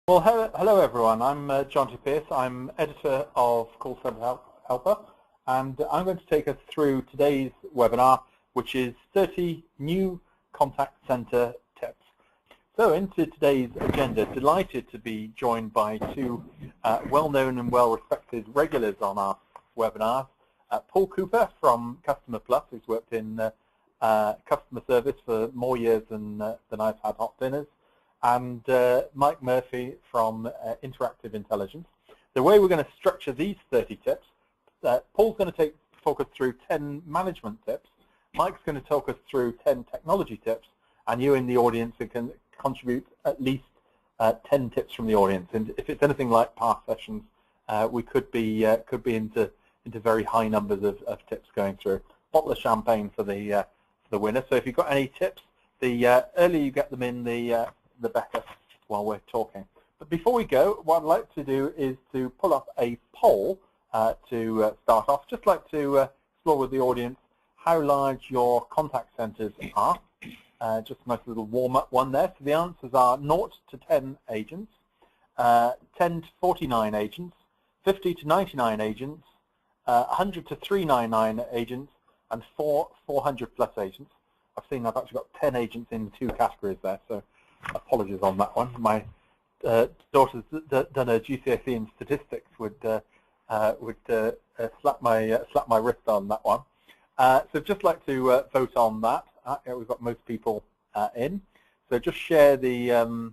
Well, hello everyone. I'm Jonty Pearce. I'm editor of Call Center Helper, and I'm going to take us through today's webinar, which is 30 new contact center tips. So into today's agenda, delighted to be joined by two well-known and well-respected regulars on our webinars. Paul Cooper from Customer Plus, who's worked in customer service for more years than I've had hot dinners, and Mike Murphy from Interactive Intelligence. The way we're going to structure these 30 tips, Paul's going to talk us through 10 management tips, Mike's going to talk us through 10 technology tips, and you in the audience can contribute at least 10 tips from the audience. And if it's anything like past sessions, we could be into very high numbers of tips going through. Bottle of champagne for the winner. So if you've got any tips, the earlier you get them in, the better while we're talking. But before we go, what I'd like to do is to pull up a poll to start off. Just like to explore with the audience how large your contact centers are. Just a nice little warm-up one there. So the answers are 0 to 10 agents, 10 to 49 agents, 50 to 99 agents, 100 to 399 agents, and 400 plus agents. I've seen I've actually got 10 agents in 2 categories there, so apologies on that one. My daughter's done a GCSE in statistics, would slap my wrist on that one. So just like to vote on that. We've got most people in, so just share the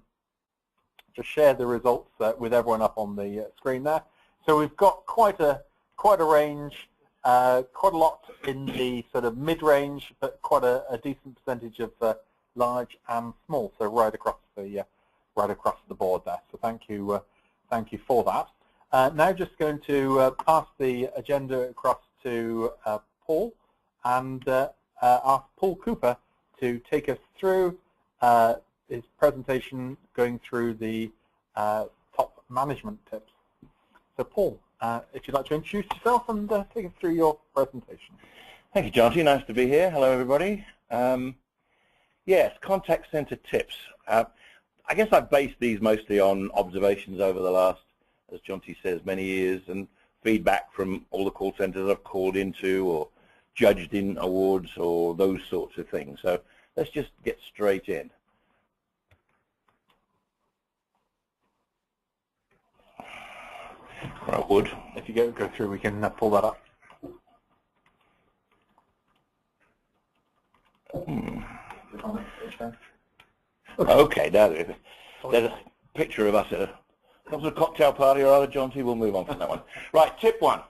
results with everyone up on the screen there. So we've got quite a range, quite a lot in the sort of mid-range, but quite a decent percentage of large and small, so right across the board there. So thank you for that. Now just going to pass the agenda across to Paul and ask Paul Cooper to take us through his presentation, going through the top management tips. So Paul, if you'd like to introduce yourself and take us through your presentation. Thank you, Jonty. Nice to be here. Hello, everybody. Yes, contact center tips. I guess I've based these mostly on observations over the last, as Jonty says, many years, and feedback from all the call centers I've called into or judged in awards or those sorts of things. So let's just get straight in. I would. If you go through, we can pull that up. Okay, there's a picture of us at a cocktail party or other, Jonty. We'll move on from that one. Right, tip 1.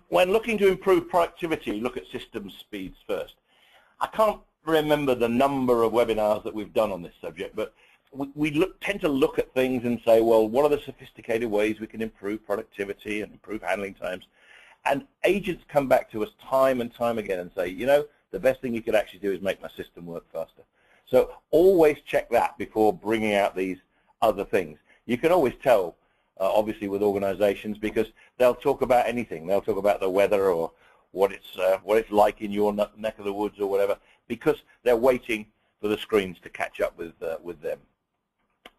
When looking to improve productivity, look at system speeds first. I can't remember the number of webinars that we've done on this subject, but we tend to look at things and say, well, what are the sophisticated ways we can improve productivity and improve handling times? And agents come back to us time and time again and say, you know, the best thing you could actually do is make my system work faster. So always check that before bringing out these other things. You can always tell, obviously, with organizations, because they'll talk about anything. They'll talk about the weather or what it's like in your neck of the woods or whatever, because they're waiting for the screens to catch up with them.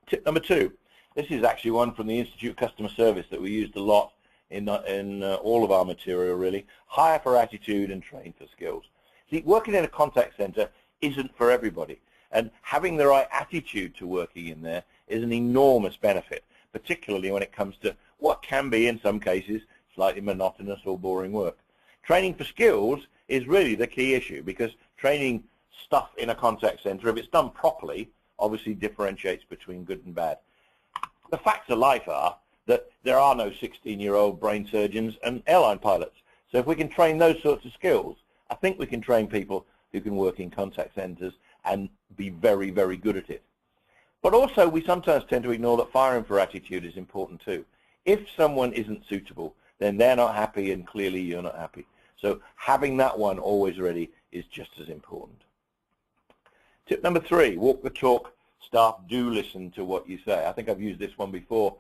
Tip number 2. This is actually one from the Institute of Customer Service that we used a lot in all of our material, really. Hire for attitude and train for skills. See, working in a contact center isn't for everybody, and having the right attitude to working in there is an enormous benefit, particularly when it comes to what can be, in some cases, slightly monotonous or boring work. Training for skills is really the key issue, because training stuff in a contact center, if it's done properly, obviously differentiates between good and bad. The facts of life are that there are no 16-year-old brain surgeons and airline pilots. So if we can train those sorts of skills, I think we can train people who can work in contact centers and be very, very good at it. But also, we sometimes tend to ignore that firing for attitude is important too. If someone isn't suitable, then they're not happy, and clearly you're not happy. So having that one always ready is just as important. Tip number 3, walk the talk. Staff do listen to what you say. I think I've used this one before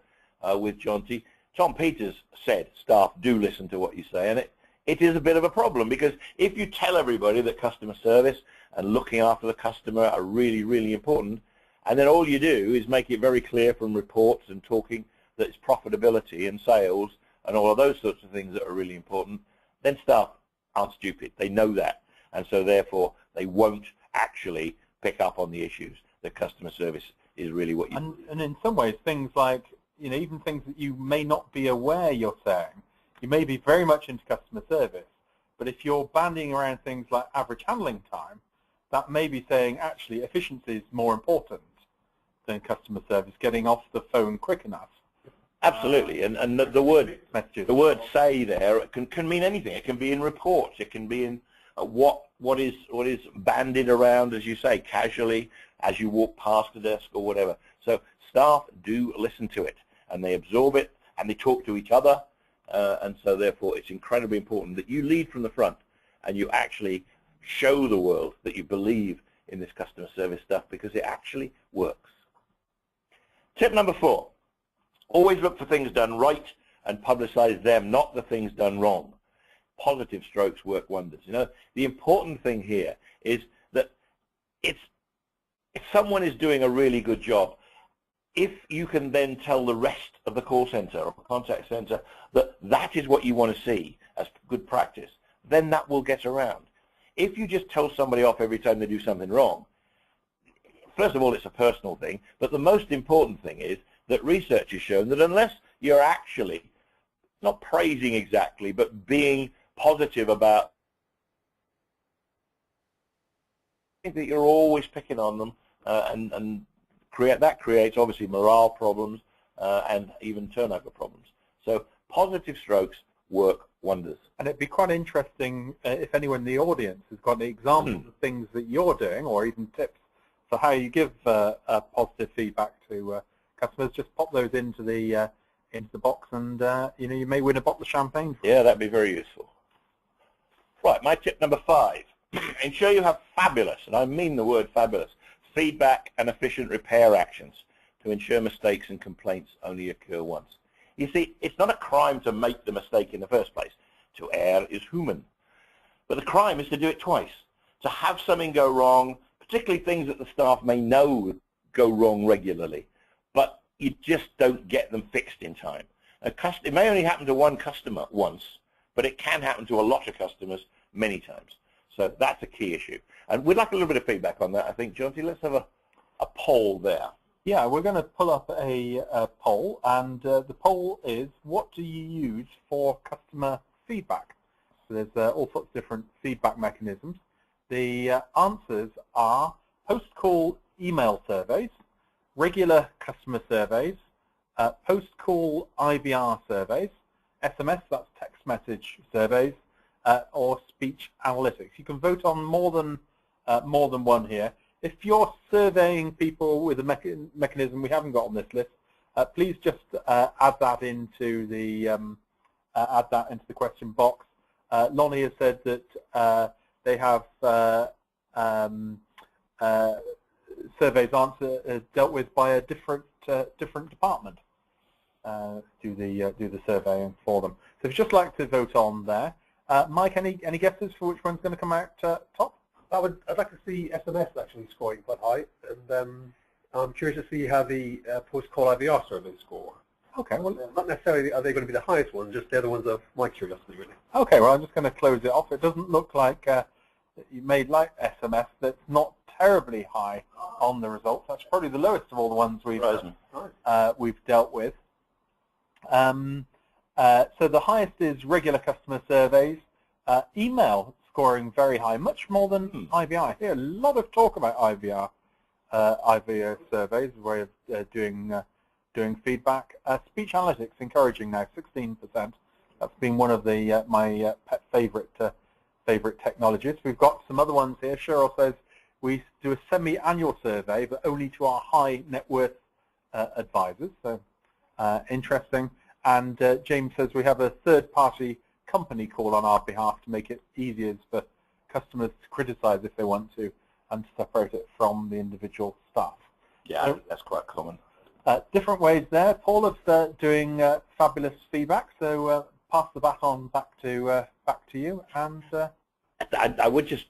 with Jonty. Tom Peters said staff do listen to what you say, and it is a bit of a problem, because if you tell everybody that customer service and looking after the customer are really, really important, And then all you do is make it very clear from reports and talking that it's profitability and sales and all of those sorts of things that are really important. Then staff aren't stupid. They know that. And so therefore they won't actually pick up on the issues. The customer service is really what you... And in some ways, things like, even things that you may not be aware you're saying, you may be very much into customer service, but if you're bandying around things like average handling time, that may be saying actually efficiency is more important than customer service, getting off the phone quick enough. Absolutely, and the word say there can mean anything. It can be in reports. It can be in what is bandied around, as you say, casually as you walk past the desk or whatever. So staff do listen to it, and they absorb it, and they talk to each other, and so therefore it's incredibly important that you lead from the front and you actually show the world that you believe in this customer service stuff, because it actually works. Tip number 4. Always look for things done right and publicize them, not the things done wrong. Positive strokes work wonders. The important thing here is that if someone is doing a really good job, if you can then tell the rest of the call center or contact center that that is what you want to see as good practice, then that will get around. If you just tell somebody off every time they do something wrong, first of all, it's a personal thing, but the most important thing is that research has shown that unless you're actually not praising exactly, but being positive about, I think that you're always picking on them, and that creates obviously morale problems and even turnover problems. So positive strokes work wonders. And it'd be quite interesting if anyone in the audience has got any examples of things that you're doing, or even tips for how you give positive feedback to customers. Just pop those into the box, and you may win a bottle of champagne. Yeah, that'd be very useful. Right, my tip number 5: ensure you have fabulous, and I mean the word fabulous, feedback and efficient repair actions to ensure mistakes and complaints only occur once. You see, it's not a crime to make the mistake in the first place. To err is human. But the crime is to do it twice. To have something go wrong, particularly things that the staff may know go wrong regularly, but you just don't get them fixed in time. It may only happen to one customer once, but it can happen to a lot of customers many times. So that's a key issue. And we'd like a little bit of feedback on that, I think. Jonty, let's have a poll there. Yeah, we're going to pull up a poll, and the poll is, what do you use for customer feedback? So there's all sorts of different feedback mechanisms. The answers are post-call email surveys, regular customer surveys, post-call IVR surveys, SMS, that's text message surveys, or speech analytics. You can vote on more than one here. If you're surveying people with a mechanism we haven't got on this list, please just add that into the question box. Lonnie has said that they have surveys dealt with by a different department do the surveying for them. So if you'd just like to vote on there, Mike, any guesses for which one's going to come out top? I'd like to see SMS actually scoring quite high, and I'm curious to see how the post-call IVR surveys score. Okay, well, not necessarily are they going to be the highest ones, just the other ones of my curiosity, really. Okay, well, I'm just going to close it off. It doesn't look like you made like SMS. That's not terribly high on the results. That's probably the lowest of all the ones we've dealt with. So the highest is regular customer surveys. Email scoring very high, much more than IVR. I hear a lot of talk about IVR surveys, a way of doing feedback. Speech analytics encouraging now, 16%. That's been one of the my pet favorite technologies. We've got some other ones here. Cheryl says we do a semi-annual survey, but only to our high net worth advisors. So interesting. And James says we have a third-party company call on our behalf to make it easier for customers to criticize if they want to, and to separate it from the individual staff. Yeah, so, that's quite common. Different ways there. Paul is doing fabulous feedback, so pass the baton back to you. And I would just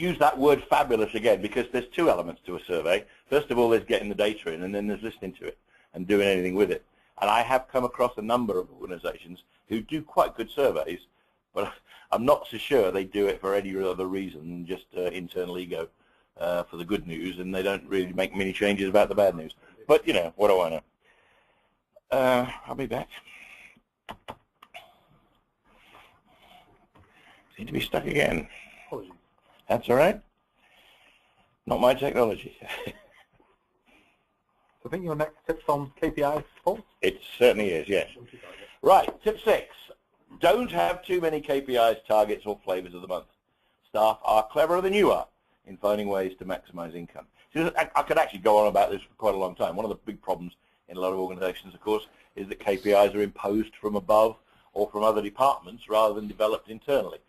use that word fabulous again because there's two elements to a survey. First of all, there's getting the data in, and then there's listening to it and doing anything with it. And I have come across a number of organizations who do quite good surveys, but I'm not so sure they do it for any other reason than just internal ego for the good news, and they don't really make many changes about the bad news. But, you know, what do I know? I'll be back. Seem to be stuck again. Apologies. That's all right. Not my technology. I think your next tip's on KPIs, Paul? It certainly is, yes. Right, tip 6. Don't have too many KPIs, targets, or flavors of the month. Staff are cleverer than you are in finding ways to maximize income. So I could actually go on about this for quite a long time. One of the big problems in a lot of organizations, of course, is that KPIs are imposed from above or from other departments rather than developed internally,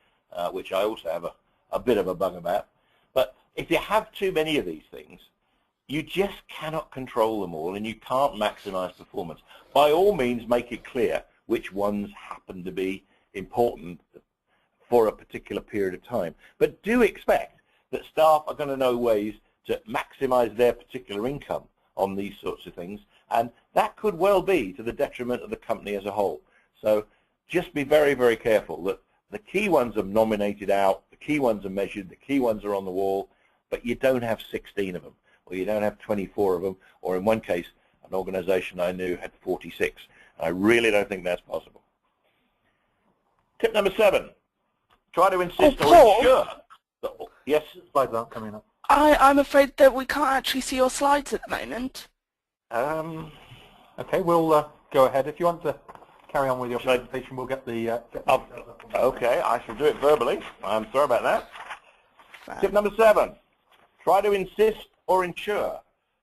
which I also have a bit of a bug about. But if you have too many of these things, you just cannot control them all, and you can't maximize performance. By all means, make it clear which ones happen to be important for a particular period of time. But do expect that staff are going to know ways to maximize their particular income on these sorts of things, and that could well be to the detriment of the company as a whole. So just be very, very careful that the key ones are nominated out, the key ones are measured, the key ones are on the wall, but you don't have 16 of them, or you don't have 24 of them, or in one case, an organization I knew had 46. I really don't think that's possible. Tip number 7, try to insist or ensure that, yes? Slides aren't coming up. I'm afraid that we can't actually see your slides at the moment. Okay, we'll go ahead. If you want to carry on with your presentation, we'll get the... Okay, I shall do it verbally. I'm sorry about that. Tip number 7, try to insist or ensure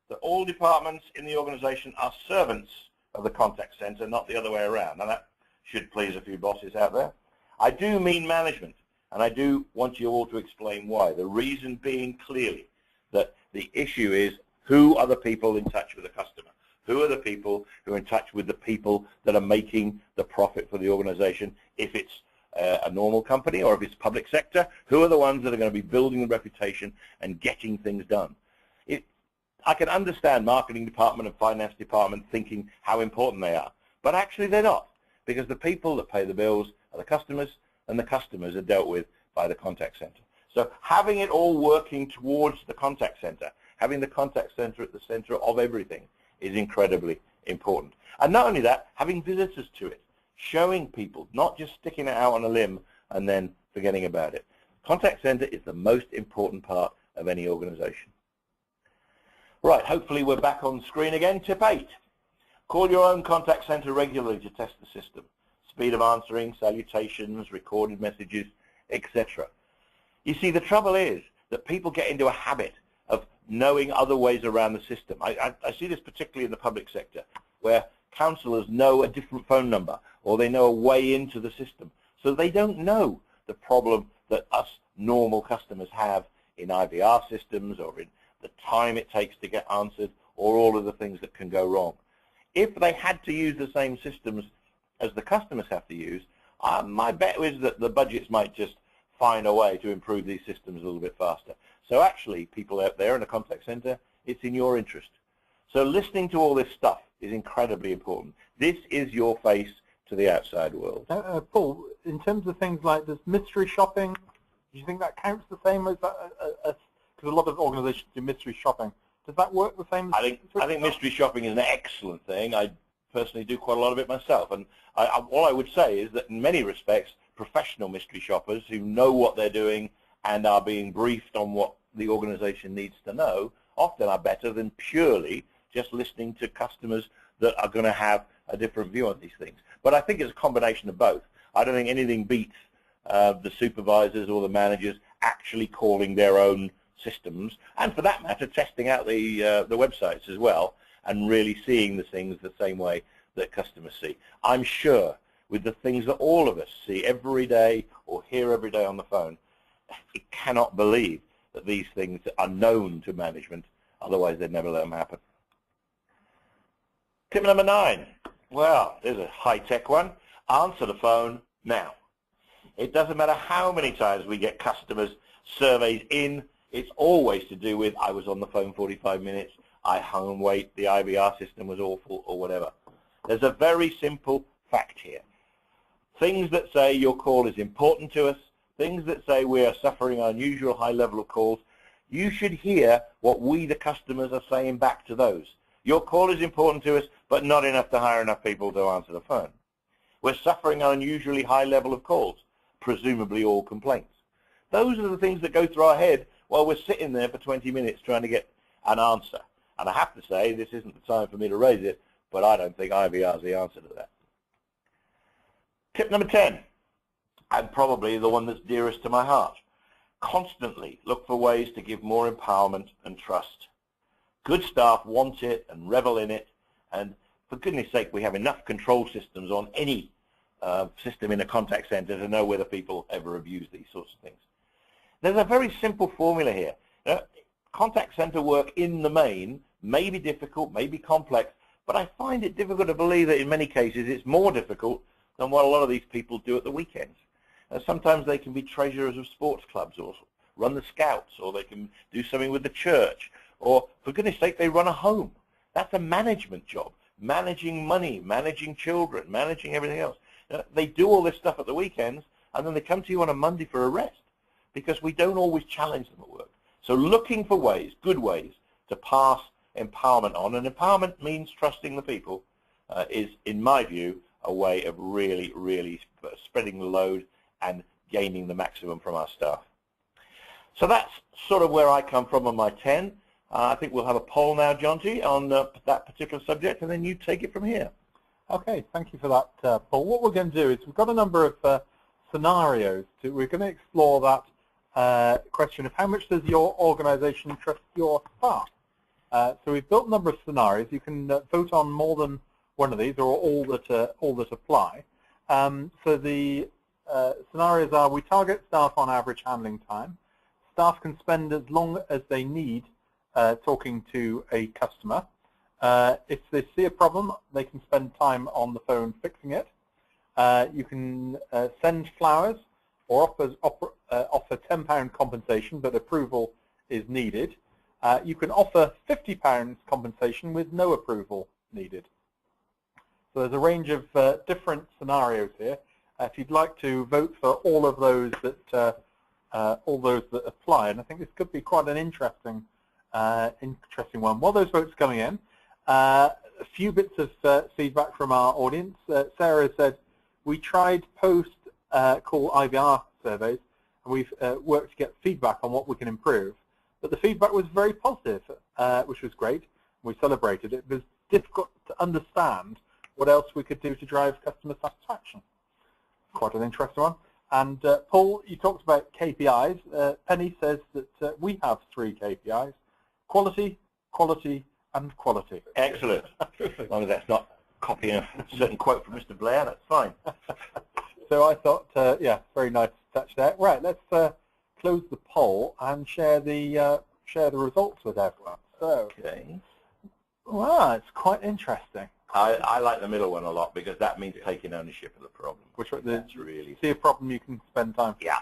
that all departments in the organization are servants of the contact center, not the other way around. Now that should please a few bosses out there. I do mean management, and I do want you all to explain why. The reason being clearly that the issue is who are the people in touch with the customer? Who are the people who are in touch with the people that are making the profit for the organization? If it's a normal company or if it's public sector, who are the ones that are going to be building the reputation and getting things done? I can understand marketing department and finance department thinking how important they are, but actually they're not, because the people that pay the bills are the customers, and the customers are dealt with by the contact center. So having it all working towards the contact center, having the contact center at the center of everything is incredibly important. And not only that, having visitors to it, showing people, not just sticking it out on a limb and then forgetting about it. Contact center is the most important part of any organization. Right, hopefully we're back on screen again. Tip 8, call your own contact center regularly to test the system. Speed of answering, salutations, recorded messages, etc. You see, the trouble is that people get into a habit of knowing other ways around the system. I see this particularly in the public sector, where councillors know a different phone number, or they know a way into the system. So they don't know the problem that us normal customers have in IVR systems, or in the time it takes to get answered, or all of the things that can go wrong. If they had to use the same systems as the customers have to use, my bet is that the budgets might just find a way to improve these systems a little bit faster. So actually, people out there in the contact center, it's in your interest. So listening to all this stuff is incredibly important. This is your face to the outside world. Paul, in terms of things like this mystery shopping, do you think that counts the same as that? Because a lot of organizations do mystery shopping. Does that work the same? I think mystery shopping is an excellent thing. I personally do quite a lot of it myself. And all I would say is that in many respects, professional mystery shoppers who know what they're doing and are being briefed on what the organization needs to know often are better than purely just listening to customers that are going to have a different view on these things. But I think it's a combination of both. I don't think anything beats the supervisors or the managers actually calling their own systems, and for that matter, testing out the websites as well, and really seeing the things the same way that customers see. I'm sure with the things that all of us see every day or hear every day on the phone, you cannot believe that these things are known to management, otherwise they'd never let them happen. Tip number 9. Well, there's a high-tech one. Answer the phone now. It doesn't matter how many times we get customers surveys in, it's always to do with, I was on the phone 45 minutes, I hung and wait, the IVR system was awful, or whatever. There's a very simple fact here. Things that say your call is important to us, things that say we are suffering an unusual high level of calls, you should hear what we, the customers, are saying back to those. Your call is important to us, but not enough to hire enough people to answer the phone. We're suffering an unusually high level of calls, presumably all complaints. Those are the things that go through our head while we're sitting there for 20 minutes trying to get an answer. And I have to say, this isn't the time for me to raise it, but I don't think IVR is the answer to that. Tip number 10, and probably the one that's dearest to my heart. Constantly look for ways to give more empowerment and trust. Good staff want it and revel in it, and for goodness sake, we have enough control systems on any system in a contact center to know whether people ever abuse these sorts of things. There's a very simple formula here. Contact center work in the main may be difficult, may be complex, but I find it difficult to believe that in many cases it's more difficult than what a lot of these people do at the weekends. Sometimes they can be treasurers of sports clubs or run the scouts, or they can do something with the church, or for goodness sake, they run a home. That's a management job, managing money, managing children, managing everything else. They do all this stuff at the weekends, and then they come to you on a Monday for a rest, because we don't always challenge them at work. So looking for ways, good ways, to pass empowerment on, and empowerment means trusting the people, is, in my view, a way of really, really spreading the load and gaining the maximum from our staff. So that's sort of where I come from on my 10. I think we'll have a poll now, Jonty, on that particular subject, and then you take it from here. Okay, thank you for that, Paul. What we're going to do is we've got a number of scenarios. We're going to explore that question of how much does your organization trust your staff? So we've built a number of scenarios. You can vote on more than one of these, or all that apply. So the scenarios are: we target staff on average handling time. Staff can spend as long as they need talking to a customer. If they see a problem, they can spend time on the phone fixing it. You can send flowers or offer £10 compensation, but approval is needed. You can offer £50 compensation with no approval needed. So there's a range of different scenarios here. If you'd like to vote for all of those that apply, and I think this could be quite an interesting one. While those votes are coming in, a few bits of feedback from our audience. Sarah said, we tried post-call IVR surveys, and we've worked to get feedback on what we can improve. But the feedback was very positive, which was great. We celebrated it. It was difficult to understand what else we could do to drive customer satisfaction. Quite an interesting one. And Paul, you talked about KPIs. Penny says that we have 3 KPIs: quality, quality, and quality. Excellent. As long as that's not copying a certain quote from Mr. Blair, that's fine. So I thought, yeah, very nice touch there. Right, let's close the poll and share the results with everyone. So, okay. Wow, it's quite interesting. I like the middle one a lot, because that means taking ownership of the problem. Which that's really see a problem, you can spend time. Yeah.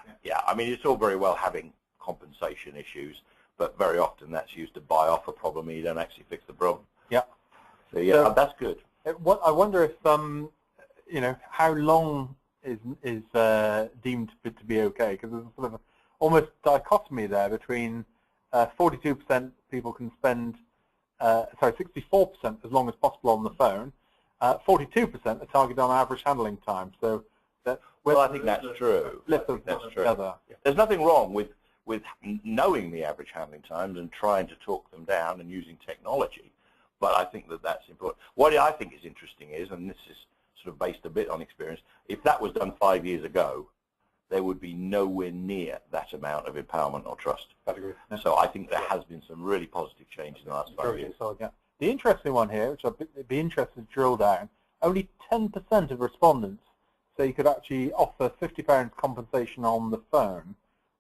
I mean, it's all very well having compensation issues, but very often that's used to buy off a problem and you don't actually fix the problem. Yeah. So yeah, so, that's good. I wonder if you know, how long is deemed to be okay, because there's sort of almost dichotomy there between 42% people can spend. 64% as long as possible on the phone, 42% are targeted on average handling time. So that, well, I think that's true. There's nothing wrong with knowing the average handling times and trying to talk them down and using technology, but I think that that's important. What I think is interesting is, and this is sort of based a bit on experience, if that was done 5 years ago, there would be nowhere near that amount of empowerment or trust. So I think there has been some really positive change in the last 5 years. Yeah. The interesting one here, which I'd be interested to drill down, only 10% of respondents say you could actually offer £50 compensation on the phone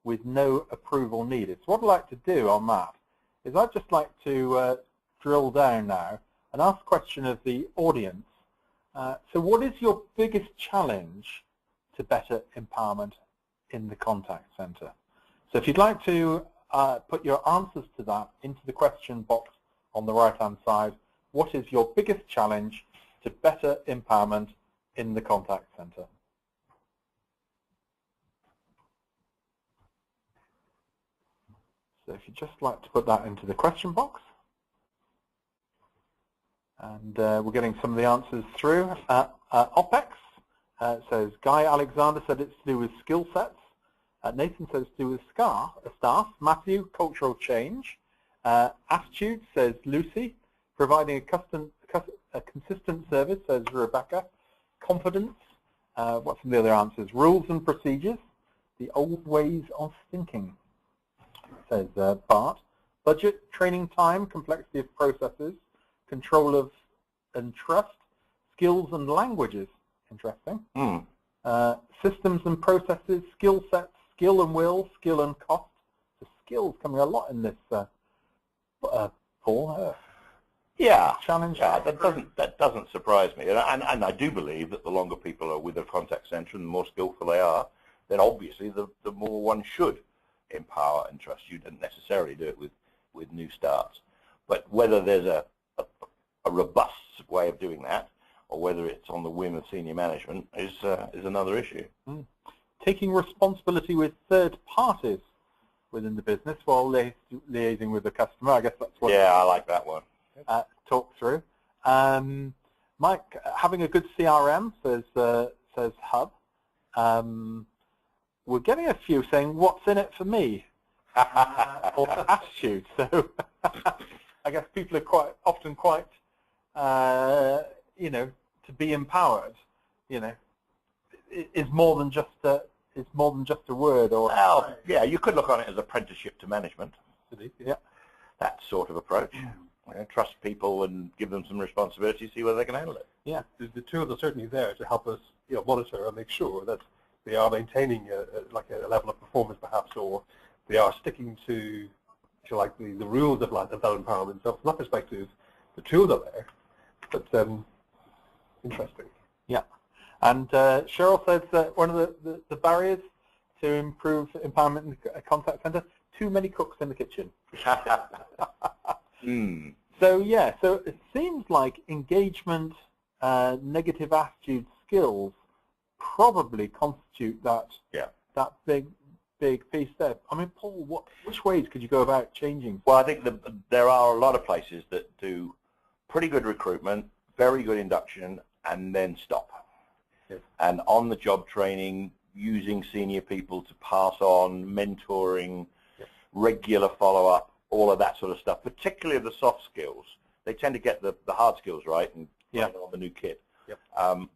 with no approval needed. So what I'd like to do on that is I'd just like to drill down now and ask a question of the audience. So what is your biggest challenge to better empowerment in the contact center? So if you'd like to put your answers to that into the question box on the right-hand side, what is your biggest challenge to better empowerment in the contact center? So if you'd just like to put that into the question box. And we're getting some of the answers through. OPEX says, Guy Alexander said it's to do with skill sets. Nathan says to do with staff. Matthew, cultural change. Attitude says Lucy. Providing a consistent service, says Rebecca. Confidence. What's some of the other answers? Rules and procedures. The old ways of thinking, says Bart. Budget, training time, complexity of processes. Control of and trust, skills and languages, interesting. Systems and processes, skill sets, skill and will, skill and cost. The skills coming a lot in this, Paul. Yeah, challenge. Yeah, that doesn't surprise me, and I do believe that the longer people are with a contact center and the more skillful they are, then obviously the more one should empower and trust. You don't necessarily do it with new starts, but whether there's a robust way of doing that, or whether it's on the whim of senior management, is another issue. Taking responsibility with third parties within the business while liaising with the customer. I guess that's what. Yeah, I like that one. Talk through. Mike, having a good CRM, says Hub. We're getting a few saying, "What's in it for me?" or attitude. So I guess people are often quite. To be empowered, is more than just a word. Or well, yeah, you could look on it as apprenticeship to management. Yeah, that sort of approach. Trust people and give them some responsibility, see whether they can handle it. Yeah, the tools are certainly there to help us, monitor and make sure that they are maintaining a level of performance, perhaps, or they are sticking to the rules of that empowerment. So from that perspective, the tools are there. But interesting. Yeah, and Cheryl says that one of the barriers to improve empowerment in the contact center: too many cooks in the kitchen. So yeah, so it seems like engagement, negative attitude skills probably constitute that big piece there. I mean, Paul, which ways could you go about changing? Well, I think there are a lot of places that do pretty good recruitment, very good induction, and then stop. Yes. And on-the-job training, using senior people to pass on, mentoring, regular follow-up, all of that sort of stuff, particularly the soft skills. They tend to get the hard skills right and on the new kit. Yep.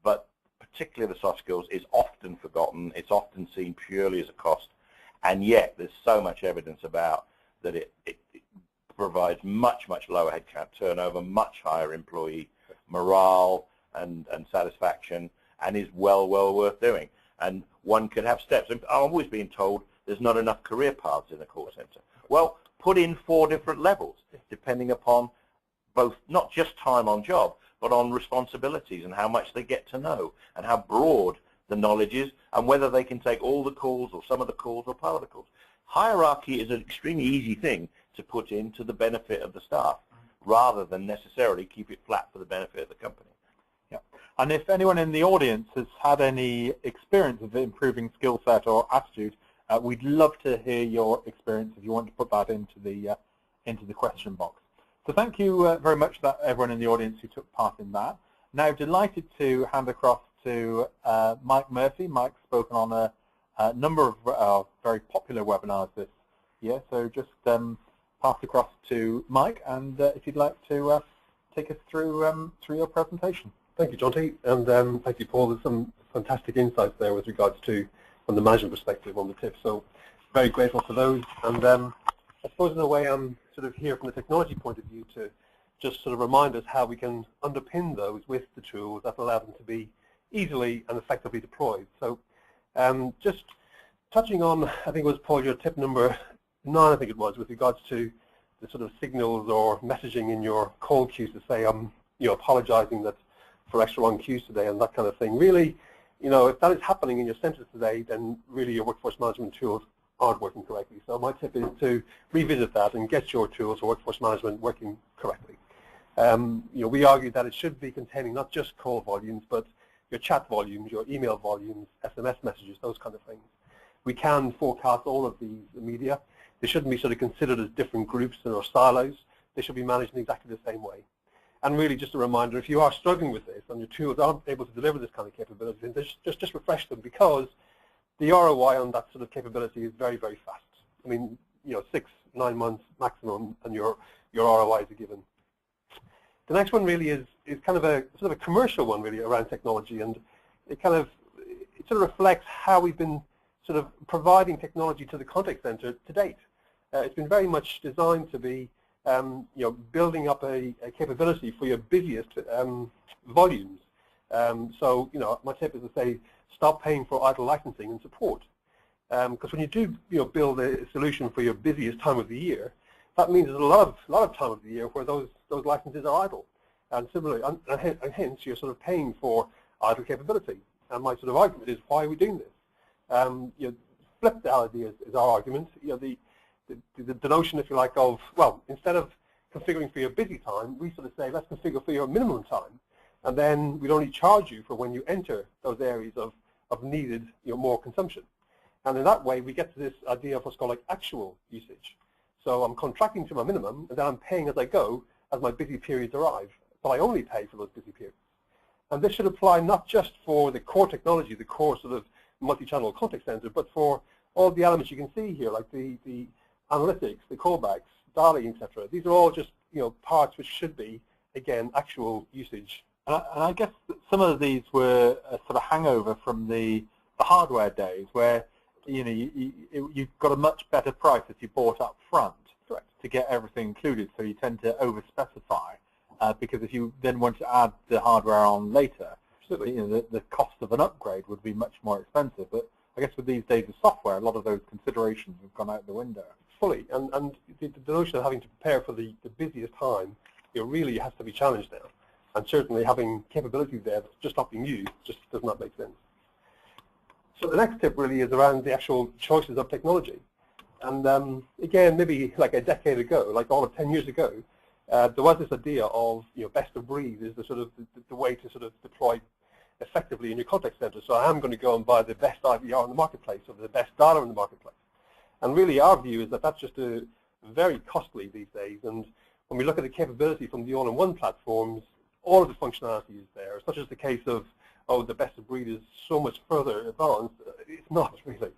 But particularly the soft skills is often forgotten. It's often seen purely as a cost. And yet there's so much evidence about that it provides much lower headcount turnover, much higher employee morale and satisfaction, and is well worth doing. And one could have steps. And I'm always being told there's not enough career paths in a call center. Well, put in 4 different levels, depending upon both not just time on job, but on responsibilities and how much they get to know and how broad the knowledge is and whether they can take all the calls or some of the calls or part of the calls. Hierarchy is an extremely easy thing to put in to the benefit of the staff rather than necessarily keep it flat for the benefit of the company. Yeah, and if anyone in the audience has had any experience of improving skill set or attitude, we'd love to hear your experience if you want to put that into the question box. So thank you very much to everyone in the audience who took part in that. Now delighted to hand across to Mike Murphy. Mike's spoken on a number of very popular webinars this year, so just pass across to Mike, and if you'd like to take us through your presentation. Thank you, Jonty, and thank you, Paul. There's some fantastic insights there with regards to, from the management perspective, on the tips. So very grateful for those. And I suppose in a way I'm sort of here from the technology point of view to just sort of remind us how we can underpin those with the tools that allow them to be easily and effectively deployed. So just touching on, I think it was, Paul, your tip number 9, I think it was, with regards to the sort of signals or messaging in your call queues to say, I'm apologizing that for extra long queues today and that kind of thing. Really, if that is happening in your centers today, then really your workforce management tools aren't working correctly. So my tip is to revisit that and get your tools for workforce management working correctly. We argue that it should be containing not just call volumes, but your chat volumes, your email volumes, SMS messages, those kind of things. We can forecast all of these media. They shouldn't be sort of considered as different groups or silos. They should be managed in exactly the same way. And really, just a reminder, if you are struggling with this and your tools aren't able to deliver this kind of capability, then just refresh them, because the ROI on that sort of capability is very, very fast. I mean, 6-9 months maximum, and your ROI is a given. The next one really is kind of a sort of a commercial one really around technology, and it sort of reflects how we've been sort of providing technology to the contact center to date. It's been very much designed to be building up a capability for your busiest volumes. So my tip is to say stop paying for idle licensing and support, because when you do build a solution for your busiest time of the year, that means there's a lot of time of the year where those licenses are idle, and similarly, and hence you're sort of paying for idle capability. And my sort of argument is, why are we doing this? Flip the idea is our argument. The notion, if you like, of, well, instead of configuring for your busy time, we sort of say let's configure for your minimum time, and then we'd only charge you for when you enter those areas of needed more consumption. And in that way, we get to this idea of what's called like actual usage. So I'm contracting to my minimum, and then I'm paying as I go as my busy periods arrive. But I only pay for those busy periods. And this should apply not just for the core technology, the core sort of multi-channel contact center, but for all the elements you can see here, like the analytics, the callbacks, dialing, etc. These are all just parts which should be, again, actual usage. And I guess that some of these were a sort of hangover from the hardware days, where you got a much better price if you bought up front. Correct. To get everything included, so you tend to over-specify, because if you then want to add the hardware on later, the cost of an upgrade would be much more expensive. But I guess with these days of software, a lot of those considerations have gone out the window. Fully, and the notion of having to prepare for the busiest time, really has to be challenged now. And certainly having capability there that's just not being used just does not make sense. So the next tip really is around the actual choices of technology. And again, maybe like a decade ago, like all of 10 years ago, there was this idea of best of breed is the sort of the way to sort of deploy effectively in your contact center. So I am going to go and buy the best IVR in the marketplace, or the best data in the marketplace. And really our view is that that's just very costly these days. And when we look at the capability from the all-in-one platforms, all of the functionality is there. It's not just the case of, oh, the best of breed is so much further advanced. It's not really.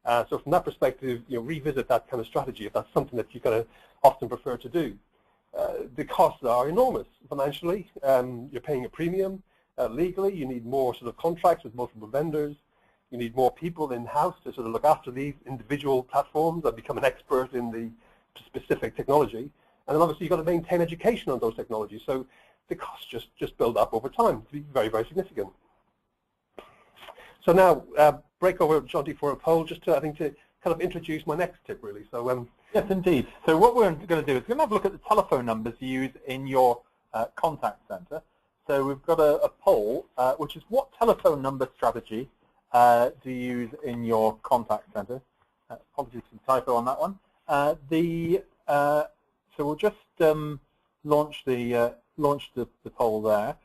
So from that perspective, revisit that kind of strategy if that's something that you kind of often prefer to do. The costs are enormous financially. You're paying a premium. Legally, you need more sort of contracts with multiple vendors. You need more people in-house to sort of look after these individual platforms and become an expert in the specific technology. And then obviously you've got to maintain education on those technologies. So the costs just build up over time to be very, very significant. So now, break over, Jonty, for a poll, just to, I think, to kind of introduce my next tip, really. So yes, indeed. So what we're going to do is we're going to have a look at the telephone numbers you use in your contact center. So we've got a poll, which is what telephone number strategy do you use in your contact center? Apologies for the typo on that one. So we'll just launch the poll there.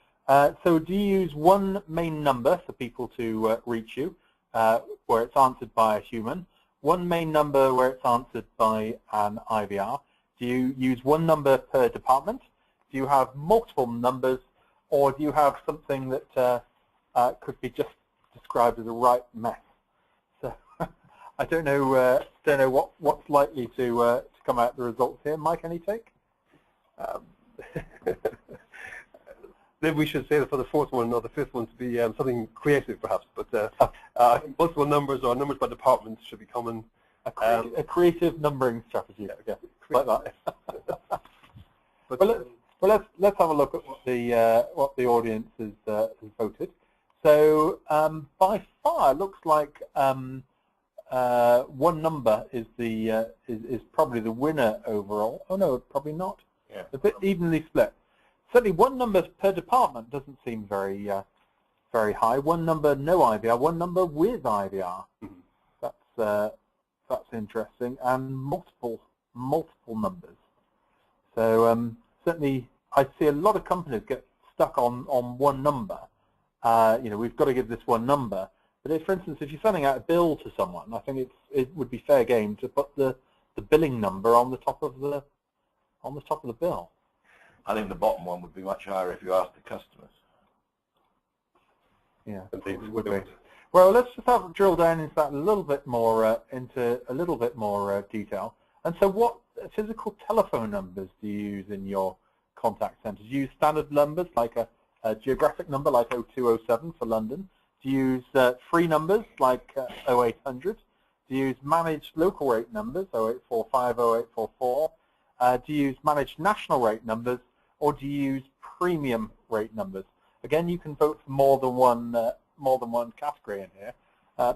So do you use one main number for people to reach you, where it's answered by a human? One main number where it's answered by an IVR? Do you use one number per department? Do you have multiple numbers, or do you have something that could be just described as a right mess? So I don't know what's likely to come out the results here. Mike, any take? Maybe we should say that for the fourth one or the fifth one to be something creative, perhaps. But multiple numbers or numbers by department should be common. A creative numbering strategy, I guess, like that. Well, let's have a look at what the audience has voted. So by far, it looks like one number is probably the winner overall. Oh no, probably not. Yeah. A bit evenly split. Certainly, one number per department doesn't seem very high. One number no IVR, one number with IVR. Mm-hmm. That's interesting, and multiple numbers. So certainly, I see a lot of companies get stuck on one number. We've got to give this one number. But if, for instance, if you're sending out a bill to someone, I think it would be fair game to put the billing number on the top of the bill. I think the bottom one would be much higher if you asked the customers. Yeah, it would be. Well, let's just drill down into that a little bit more detail. And so, what physical telephone numbers do you use in your contact centres? Do you use standard numbers like a geographic number like 0207 for London? Do you use free numbers like 0800? Do you use managed local rate numbers 0845, 0844? Do you use managed national rate numbers, or do you use premium rate numbers? Again, you can vote for more than one category in here.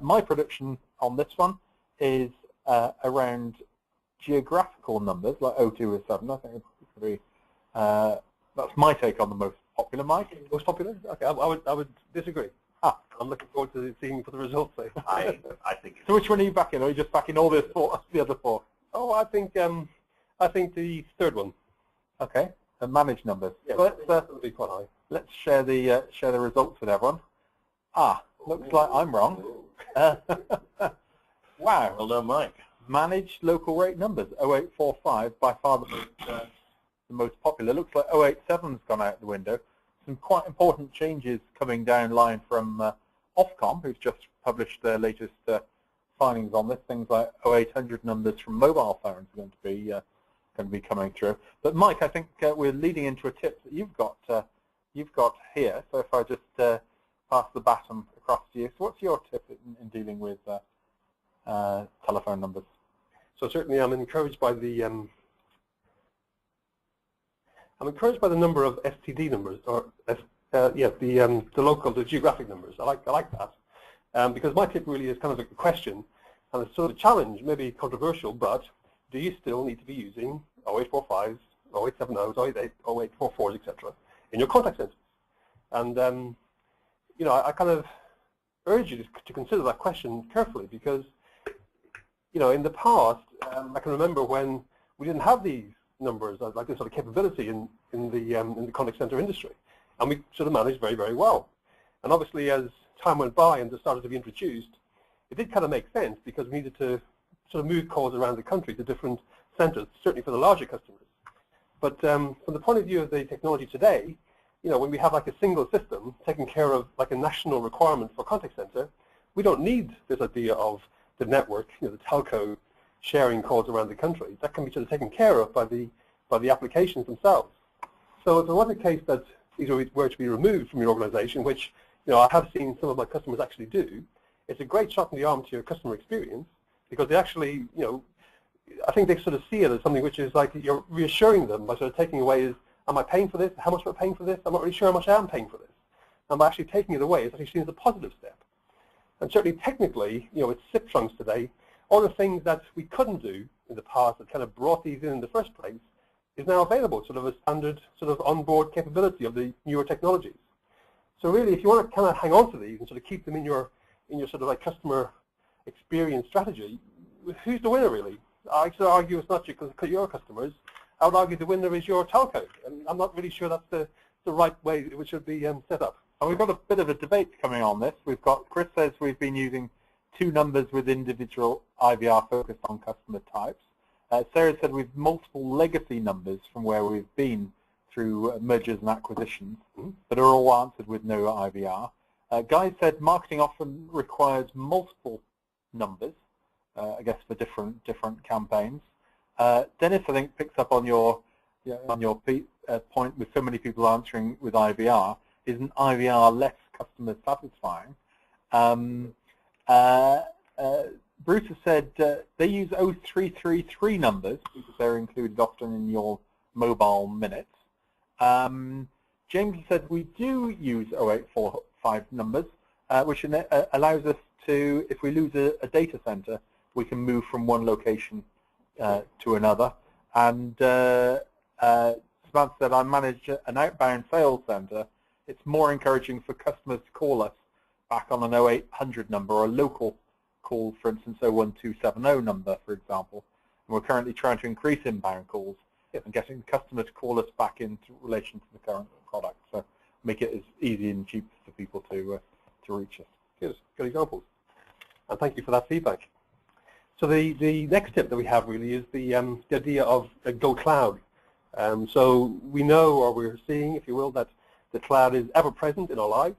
My prediction on this one is around geographical numbers like 0207. I think it would be, that's my take on the most popular. Mike, most popular? Okay, I would disagree. I'm looking forward to seeing what the results say. I think. So which one are you backing? Or are you just backing all the other four? Oh, I think the third one. Okay, and managed numbers. Yeah, so that'll be quite high. Let's share the results with everyone. Looks like I'm wrong. Wow. Well done, Mike. Managed local rate numbers 0845 by far the most popular. Looks like 087's gone out the window. Some quite important changes coming down line from Ofcom, who's just published their latest findings on this. Things like 0800 numbers from mobile phones are going to be coming through. But Mike, I think we're leading into a tip that you've got here. So if I just pass the baton across to you. So what's your tip in dealing with telephone numbers? So certainly, I'm encouraged by the number of STD numbers, or the geographic numbers. I like that because my tip really is kind of a question and it's sort of a challenge, maybe controversial, but do you still need to be using 0845s, 0870s, 0844s, etc. in your contact centers? And I kind of urge you to consider that question carefully because in the past I can remember when we didn't have these numbers like this sort of capability in the contact center industry, and we sort of managed very, very well. And obviously, as time went by and they started to be introduced, it did kind of make sense because we needed to sort of move calls around the country to different centers, certainly for the larger customers. But from the point of view of the technology today, when we have like a single system taking care of like a national requirement for contact center, we don't need this idea of the network, the telco sharing calls around the country. That can be sort of taken care of by the applications themselves. So if there was a case that these were to be removed from your organization, which I have seen some of my customers actually do, it's a great shot in the arm to your customer experience because they actually, I think they sort of see it as something which is like you're reassuring them by sort of taking away is, am I paying for this? How much am I paying for this? I'm not really sure how much I am paying for this. And by actually taking it away, it's actually seen as a positive step. And certainly technically, with SIP trunks today, all the things that we couldn't do in the past that kind of brought these in the first place is now available, sort of a standard sort of onboard capability of the newer technologies. So really, if you want to kind of hang on to these and sort of keep them in your sort of like customer experience strategy, who's the winner really? I sort of argue it's not your customers. I would argue the winner is your telco, and I'm not really sure that's the right way it should be set up. And we've got a bit of a debate coming on this. We've got Chris says we've been using 2 numbers with individual IVR focused on customer types. Sarah said we've multiple legacy numbers from where we've been through mergers and acquisitions, but are all answered with no IVR. Guy said marketing often requires multiple numbers, I guess for different campaigns. Dennis, I think, picks up on your point with so many people answering with IVR. Isn't IVR less customer satisfying? Bruce has said they use 0333 numbers because they're included often in your mobile minutes. James said we do use 0845 numbers, which allows us to, if we lose a data center, we can move from one location to another. And Samantha said I manage an outbound sales center. It's more encouraging for customers to call us back on an 0800 number or a local call, for instance, 01270 number, for example, and we're currently trying to increase inbound calls and getting the customer to call us back in relation to the current product. So make it as easy and cheap for people to reach us. Good examples. And thank you for that feedback. So the next tip that we have really is the idea of go cloud. So we know, or we're seeing, if you will, that the cloud is ever present in our lives,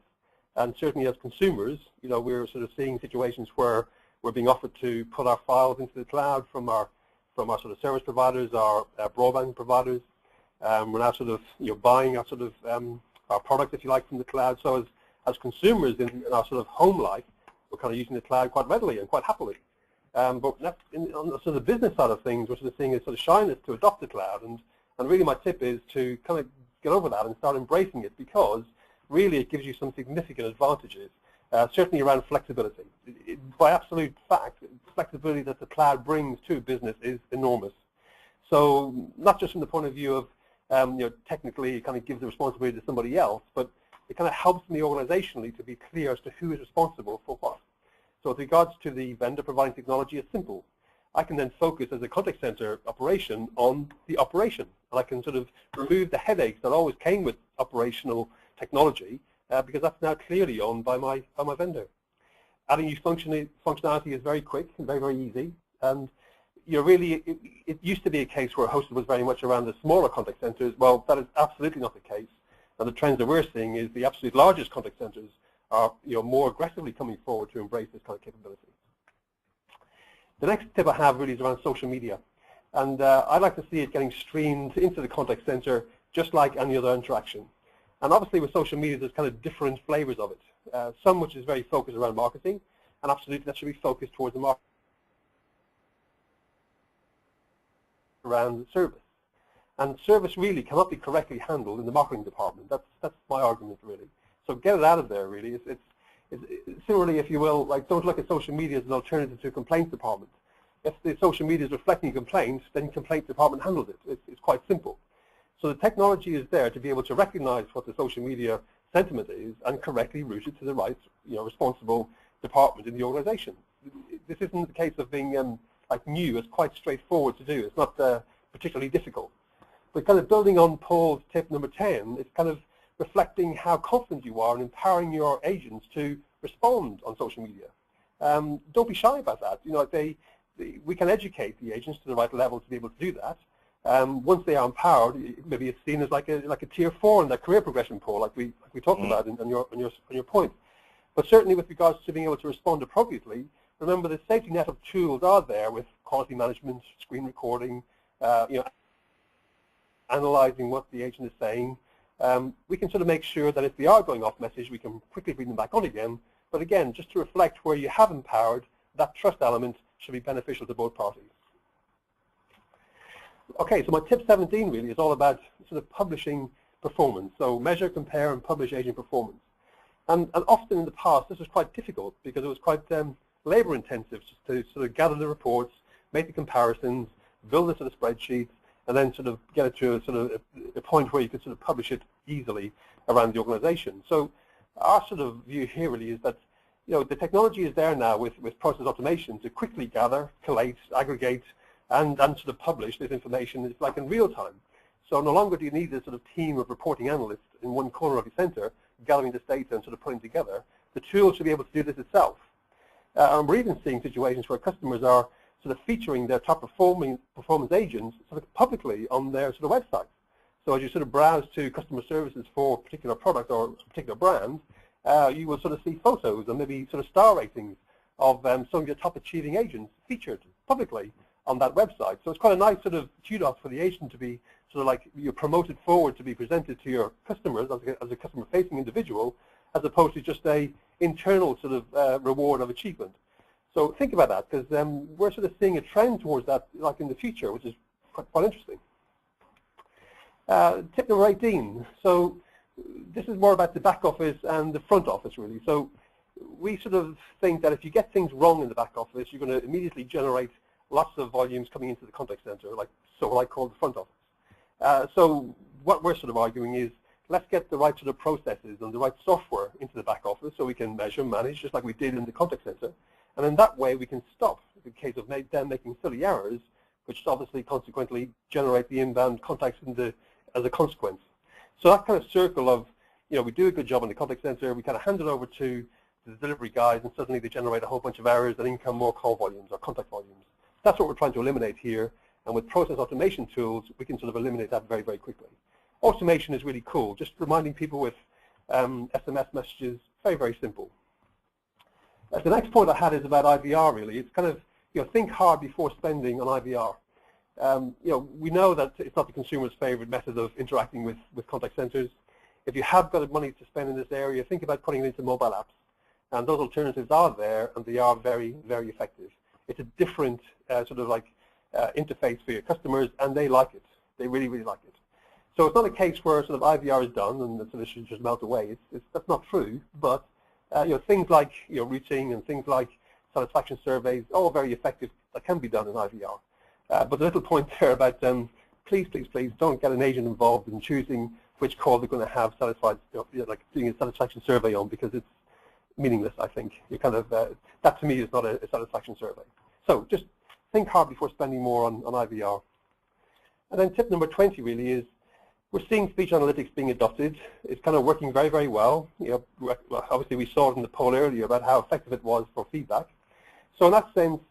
and certainly as consumers, you know, we're sort of seeing situations where we're being offered to put our files into the cloud from our sort of service providers, our broadband providers. We're now sort of, you know, buying our sort of our products, if you like, from the cloud. So as consumers in our sort of home life, we're kind of using the cloud quite readily and quite happily. But that's on the sort of business side of things, we're sort of seeing a sort of shyness to adopt the cloud. And really my tip is to kind of get over that and start embracing it, because really it gives you some significant advantages, certainly around flexibility. By absolute fact, flexibility that the cloud brings to business is enormous. So not just from the point of view of, you know, technically it kind of gives the responsibility to somebody else, but it kind of helps me organizationally to be clear as to who is responsible for what. So with regards to the vendor providing technology, it's simple. I can then focus as a contact center operation on the operation, and I can sort of remove the headaches that always came with operational technology, because that's now clearly owned by my vendor. Adding new functionality is very quick and very, very easy. And you know, really, it used to be a case where hosted was very much around the smaller contact centers. Well, that is absolutely not the case. And the trends that we're seeing is the absolute largest contact centers are, you know, more aggressively coming forward to embrace this kind of capability. The next tip I have really is around social media. And I'd like to see it getting streamed into the contact center just like any other interaction. And obviously with social media, there's kind of different flavors of it. Some which is very focused around marketing, and absolutely that should be focused towards the market around service. And service really cannot be correctly handled in the marketing department. That's my argument really. So get it out of there really. It's similarly, if you will, like, don't look at social media as an alternative to a complaints department. If the social media is reflecting complaints, then complaints department handles it. It's quite simple. So the technology is there to be able to recognize what the social media sentiment is and correctly route it to the right, you know, responsible department in the organization. This isn't the case of being like new. It's quite straightforward to do. It's not particularly difficult. But kind of building on Paul's tip number 10, it's kind of reflecting how confident you are in empowering your agents to respond on social media. Don't be shy about that. You know, we can educate the agents to the right level to be able to do that. Once they are empowered, maybe it's seen as like a tier 4 in that career progression poll, like we talked about on your point. But certainly with regards to being able to respond appropriately, remember the safety net of tools are there with quality management, screen recording, you know, analyzing what the agent is saying. We can sort of make sure that if they are going off message, we can quickly bring them back on again. But again, just to reflect where you have empowered, that trust element should be beneficial to both parties. Okay, so my tip 17 really is all about sort of publishing performance. So measure, compare, and publish agent performance. And often in the past, this was quite difficult because it was quite labor intensive to sort of gather the reports, make the comparisons, build a sort of spreadsheet, and then sort of get it to a sort of a point where you could sort of publish it easily around the organization. So our sort of view here really is that, you know, the technology is there now with process automation to quickly gather, collate, aggregate, and sort of publish this information. It's like in real time. So no longer do you need this sort of team of reporting analysts in one corner of your center gathering this data and sort of putting together. The tool should be able to do this itself. And we're even seeing situations where customers are sort of featuring their top performance agents sort of publicly on their sort of website. So as you sort of browse to customer services for a particular product or a particular brand, you will sort of see photos and maybe sort of star ratings of some of your top achieving agents featured publicly on that website. So it's quite a nice sort of kudos for the agent to be sort of like you're promoted forward to be presented to your customers as a customer-facing individual, as opposed to just a internal sort of reward of achievement. So think about that, because we're sort of seeing a trend towards that, like in the future, which is quite interesting. Tip number 18. So this is more about the back office and the front office, really. So we sort of think that if you get things wrong in the back office, you're going to immediately generate lots of volumes coming into the contact center, like so what I call the front office. So what we're sort of arguing is, let's get the right sort of processes and the right software into the back office so we can measure, manage, just like we did in the contact center. And in that way, we can stop the case of them making silly errors, which obviously consequently generate the inbound contacts as a consequence. So that kind of circle of, we do a good job in the contact center, we kind of hand it over to the delivery guys, and suddenly they generate a whole bunch of errors and in come more call volumes or contact volumes. That's what we're trying to eliminate here. And with process automation tools, we can sort of eliminate that very, very quickly. Automation is really cool, just reminding people with SMS messages, very, very simple. The next point I had is about IVR, really. It's kind of, think hard before spending on IVR. We know that it's not the consumer's favorite method of interacting with contact centers. If you have got money to spend in this area, think about putting it into mobile apps. And those alternatives are there, and they are very, very effective. It's a different sort of like interface for your customers, and they like it. They really, really like it. So it's not a case where sort of IVR is done and the solution just melt away. That's not true. But things like routing and things like satisfaction surveys, all very effective. That can be done in IVR. But the little point there about please, please, please don't get an agent involved in choosing which call they're going to have satisfied, like doing a satisfaction survey on, because it's meaningless. I think you kind of that to me is not a satisfaction survey. So just think hard before spending more on IVR. And then tip number 20 really is we're seeing speech analytics being adopted. It's kind of working very, very well. Obviously we saw it in the poll earlier about how effective it was for feedback. So in that sense,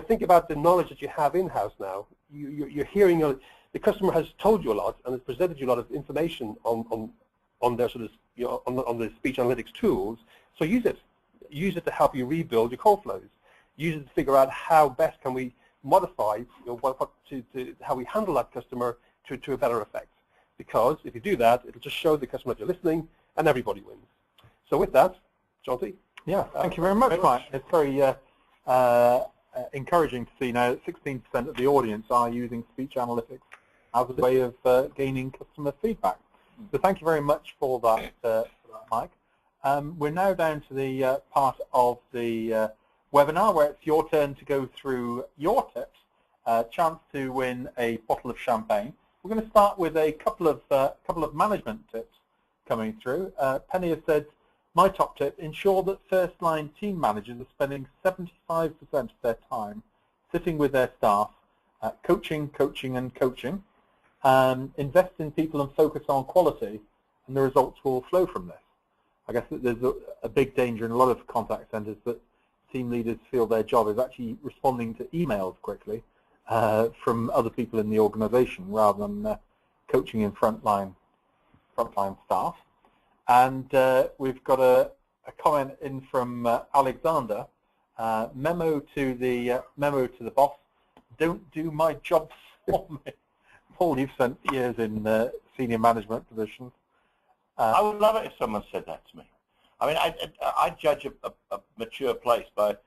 think about the knowledge that you have in-house now. You're hearing the customer has told you a lot and has presented you a lot of information on their sort of on the speech analytics tools. So use it. Use it to help you rebuild your call flows. Use it to figure out how best can we modify how we handle that customer to a better effect. Because if you do that, it'll just show the customer that you're listening, and everybody wins. So with that, Jonty. Yeah, thank you very much, Mike. It's very encouraging to see now that 16% of the audience are using speech analytics as a way of gaining customer feedback. So thank you very much for that, Mike. We're now down to the part of the webinar where it's your turn to go through your tips, chance to win a bottle of champagne. We're going to start with a couple of management tips coming through. Penny has said, my top tip, ensure that first-line team managers are spending 75% of their time sitting with their staff, coaching, and coaching. Invest in people and focus on quality, and the results will flow from this. I guess that there's a big danger in a lot of contact centers that team leaders feel their job is actually responding to emails quickly from other people in the organization rather than coaching in frontline staff. And we've got a comment in from Alexander. Memo to the boss: don't do my job for me. Paul, you've spent years in senior management positions. I would love it if someone said that to me. I mean, I judge a mature place by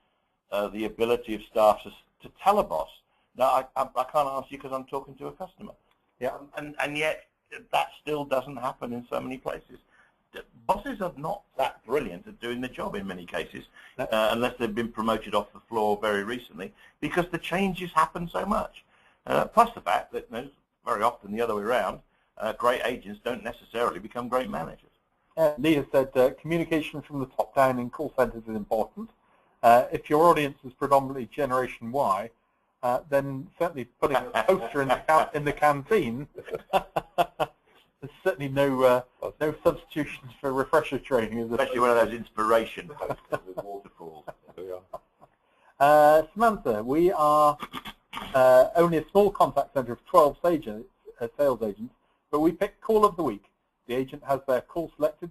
the ability of staff to tell a boss. Now, I can't answer you because I'm talking to a customer. Yeah. And yet that still doesn't happen in so many places. Bosses are not that brilliant at doing the job in many cases, unless they've been promoted off the floor very recently, because the changes happen so much. Plus the fact that very often the other way around, great agents don't necessarily become great managers. Leah said communication from the top down in call centers is important. If your audience is predominantly Generation Y, then certainly putting a poster in the canteen. There's certainly no substitutions for refresher training, is there? Especially one of those inspiration posters with waterfalls. Samantha, we are only a small contact center of 12 sales agents, but we pick call of the week. The agent has their call selected.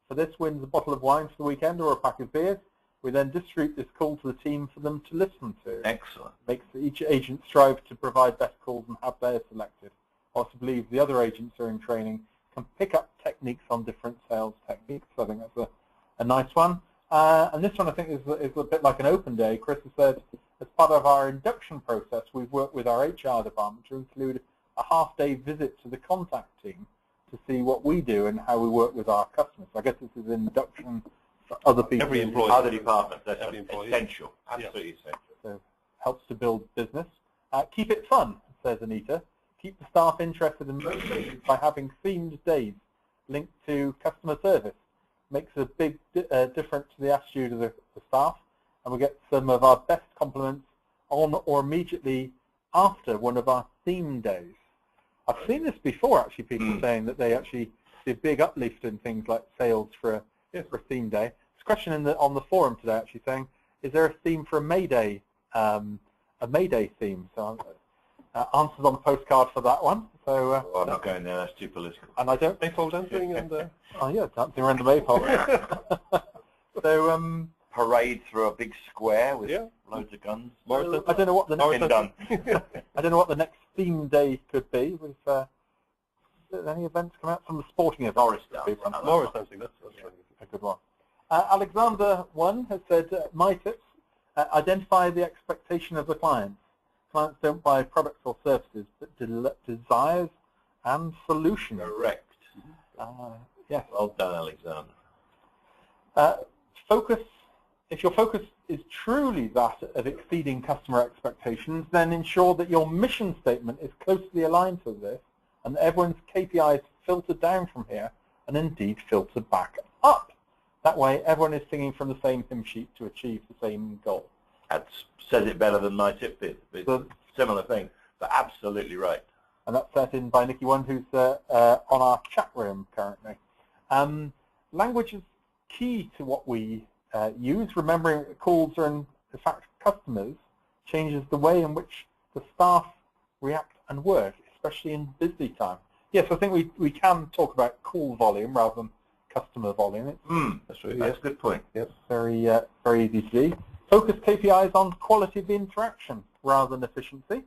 For this wins a bottle of wine for the weekend or a pack of beers. We then distribute this call to the team for them to listen to. Excellent. Makes each agent strive to provide best calls and have theirs selected. I also believe the other agents who are in training can pick up techniques on different sales techniques. So I think that's a nice one. And this one I think is a bit like an open day. Chris has said, as part of our induction process, we've worked with our HR department to include a half-day visit to the contact team to see what we do and how we work with our customers. So I guess this is an induction for other people. Every employee. Other departments. That's essential. Absolutely essential. So helps to build business. Keep it fun, says Anita. Keep the staff interested and motivated by having themed days linked to customer service. Makes a big difference to the attitude of the staff and we get some of our best compliments on or immediately after one of our theme days. I've seen this before, actually, people saying that they actually see a big uplift in things like sales for a theme day. There's a question on the forum today actually saying, is there a theme for a May Day theme? So answers on the postcard for that one. So I'm not going there. That's too political. And I don't. Maypole dancing and oh yeah, dancing around the maypole. So parade through a big square with loads of guns. I don't know what the next I don't know what the next theme day could be. With any events come out from the sporting event? Morris dancing. That's a good one. Alexander 1 has said, my tips: identify the expectation of the client. Clients don't buy products or services, but desires and solutions. Correct. Yes. Well done, Alexander. If your focus is truly that of exceeding customer expectations, then ensure that your mission statement is closely aligned to this, and that everyone's KPIs filter down from here, and indeed filter back up. That way, everyone is singing from the same hymn sheet to achieve the same goal. That says it better than my tip did. It's a similar thing, but absolutely right. And that's set in by Nikki One, who's on our chat room currently. Language is key to what we use. Remembering that calls are in fact customers changes the way in which the staff react and work, especially in busy time. Yes, I think we can talk about call volume rather than customer volume. That's a good point. Yes, very easy to do. Focus KPIs on quality of interaction rather than efficiency.